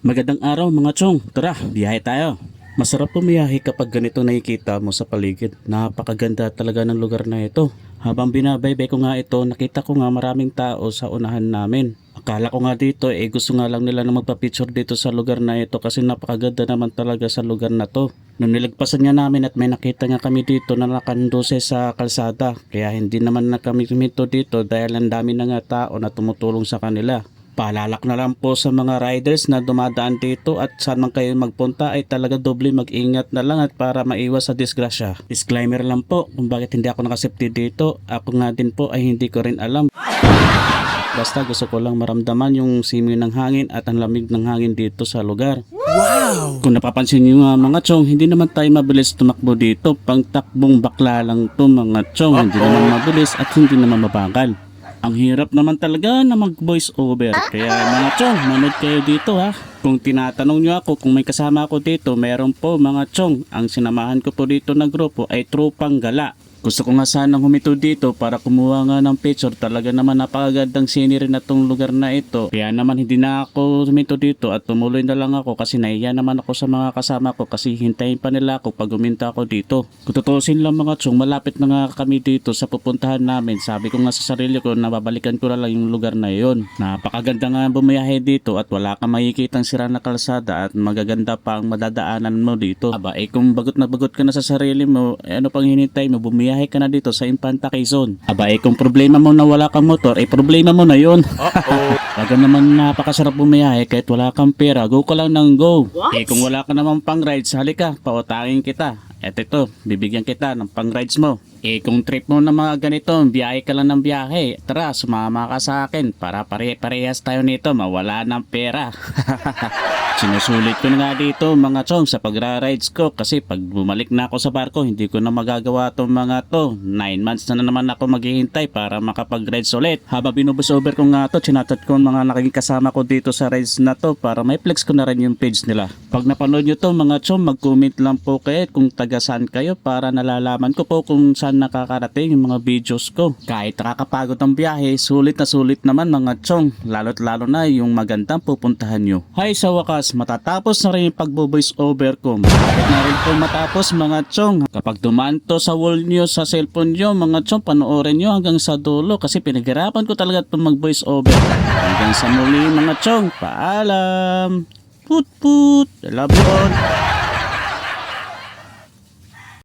Magandang araw mga chong, tara, biyahe tayo. Masarap pumiyahe kapag ganito nakikita mo sa paligid. Napakaganda talaga ng lugar na ito. Habang binabaybay ko nga ito, nakita ko nga maraming tao sa unahan namin. Akala ko nga dito gusto nga lang nila na magpa-picture dito sa lugar na ito kasi napakaganda naman talaga sa lugar na to. Nung nilagpasan nga namin at may nakita nga kami dito na nakanduse sa kalsada. Kaya hindi naman na kami huminto dito dahil ang dami na nga tao na tumutulong sa kanila. Paalalak na lang po sa mga riders na dumadaan dito at saan man kayo magpunta ay talaga doble mag-ingat na lang at para maiwas sa disgrasya. Disclaimer lang po kung bakit hindi ako nakasafety dito. Ako nga din po ay hindi ko rin alam. Basta gusto ko lang maramdaman yung simoy ng hangin at ang lamig ng hangin dito sa lugar. Wow! Kung napapansin nyo nga mga chong, hindi naman tayo mabilis tumakbo dito. Pang takbong bakla lang to mga chong. Hindi naman mabilis at hindi naman mabagal. Ang hirap naman talaga na mag voice over. Kaya mga chong, manood kayo dito ha. Kung tinatanong nyo ako kung may kasama ako dito, meron po mga chong. Ang sinamahan ko po dito na grupo ay Tropang Gala. Gusto ko nga sanang humito dito para kumuha nga ng picture. Talaga naman napakagandang scenery na tong lugar na ito. Kaya naman hindi na ako humito dito at tumuloy na lang ako kasi nahiya naman ako sa mga kasama ko kasi hintayin pa nila ako pag huminta ako dito. Kung tutusin lang mga chong, malapit na nga kami dito sa pupuntahan namin. Sabi ko nga sa sarili ko na babalikan ko na lang yung lugar na yon. Napakaganda nga bumiyahe dito at wala kang makikitang sira na kalsada at magaganda pa ang madadaanan mo dito. Aba kung bagot na bagot ka na sa sarili mo, ano pang hinintay mo, bumiyahe ka na dito sa Infanta Quezon. Aba kung problema mo na wala kang motor, problema mo na yun. Baga naman napakasarap bumiyahe kahit wala kang pera, go ka lang ng go. Kung wala ka naman pang rides, halika, pautangin kita. At ito, bibigyan kita ng pang rides mo. Kung trip mo na mga ganito, biyahe ka lang ng biyahe, tara, sumama ka sa akin para pare-parehas tayo nito, mawala ng pera. Sinusulit ko na nga dito mga chong sa pagra-rides ko kasi pag bumalik na ako sa barko, hindi ko na magagawa itong mga to. 9 months na naman ako maghihintay para makapag-rides ulit. Habang binubus over ko nga to, chinatat ko mga naging kasama ko dito sa rides na to para may flex ko na rin yung page nila. Pag napanood nyo to mga chong, mag-comment lang po kayo kung taga saan kayo para nalalaman ko po kung saan nakakarating yung mga videos ko. Kahit nakakapagod ang biyahe, sulit na sulit naman mga chong, lalo't lalo na yung magandang pupuntahan nyo. Hay, sa wakas, matatapos na rin yung pagbo-voice over ko. Malapit na rin po matapos mga chong. Kapag dumaan to sa wall nyo sa cellphone nyo mga chong, panoorin nyo hanggang sa dulo kasi pinaghirapan ko talaga itong mag-voice over. Hanggang sa muli mga chong, paalam! Put put! I love you all!